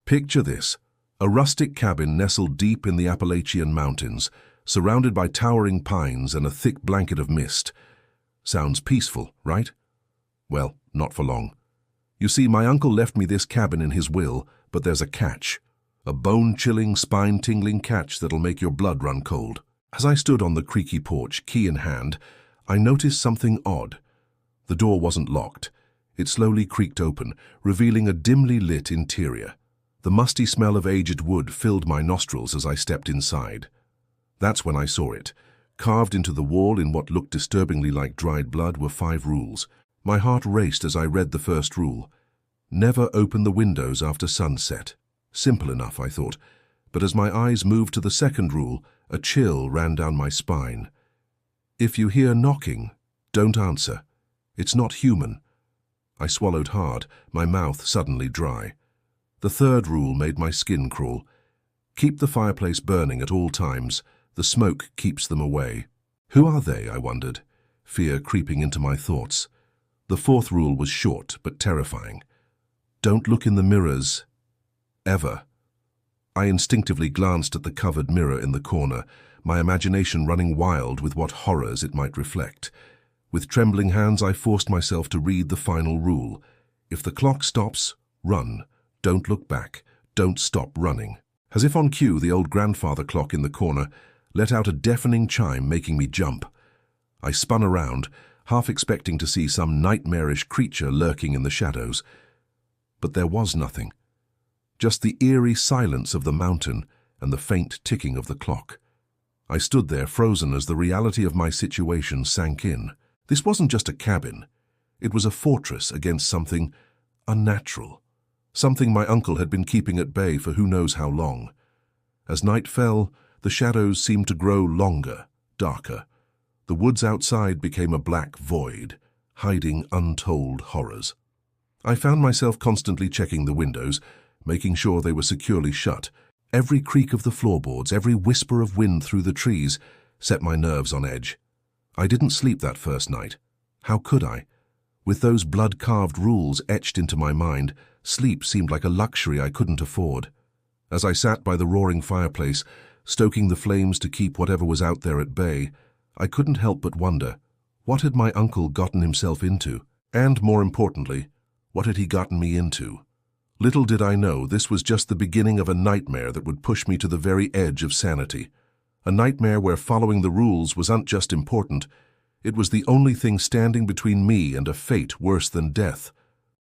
Picture this, a rustic cabin nestled deep in the Appalachian Mountains, surrounded by towering pines and a thick blanket of mist. Sounds peaceful, right? Well, not for long. You see, my uncle left me this cabin in his will, but there's a catch. A bone-chilling, spine-tingling catch that'll make your blood run cold. As I stood on the creaky porch, key in hand, I noticed something odd. The door wasn't locked. It slowly creaked open, revealing a dimly lit interior. The musty smell of aged wood filled my nostrils as I stepped inside. That's when I saw it. Carved into the wall in what looked disturbingly like dried blood were 5 rules. My heart raced as I read the first rule. Never open the windows after sunset. Simple enough, I thought. But as my eyes moved to the second rule, a chill ran down my spine. If you hear knocking, don't answer. It's not human. I swallowed hard, my mouth suddenly dry. The third rule made my skin crawl. Keep the fireplace burning at all times. The smoke keeps them away. Who are they, I wondered, fear creeping into my thoughts. The fourth rule was short but terrifying. Don't look in the mirrors. Ever. I instinctively glanced at the covered mirror in the corner, my imagination running wild with what horrors it might reflect. With trembling hands, I forced myself to read the final rule. If the clock stops, run. Don't look back. Don't stop running. As if on cue, the old grandfather clock in the corner let out a deafening chime, making me jump. I spun around, half expecting to see some nightmarish creature lurking in the shadows. But there was nothing. Just the eerie silence of the mountain and the faint ticking of the clock. I stood there frozen as the reality of my situation sank in. This wasn't just a cabin. It was a fortress against something unnatural. Something my uncle had been keeping at bay for who knows how long. As night fell, the shadows seemed to grow longer, darker. The woods outside became a black void, hiding untold horrors. I found myself constantly checking the windows, making sure they were securely shut. Every creak of the floorboards, every whisper of wind through the trees set my nerves on edge. I didn't sleep that first night. How could I? With those blood-carved rules etched into my mind, sleep seemed like a luxury I couldn't afford. As I sat by the roaring fireplace, stoking the flames to keep whatever was out there at bay, I couldn't help but wonder, what had my uncle gotten himself into? And, more importantly, what had he gotten me into? Little did I know this was just the beginning of a nightmare that would push me to the very edge of sanity. A nightmare where following the rules wasn't just important, it was the only thing standing between me and a fate worse than death.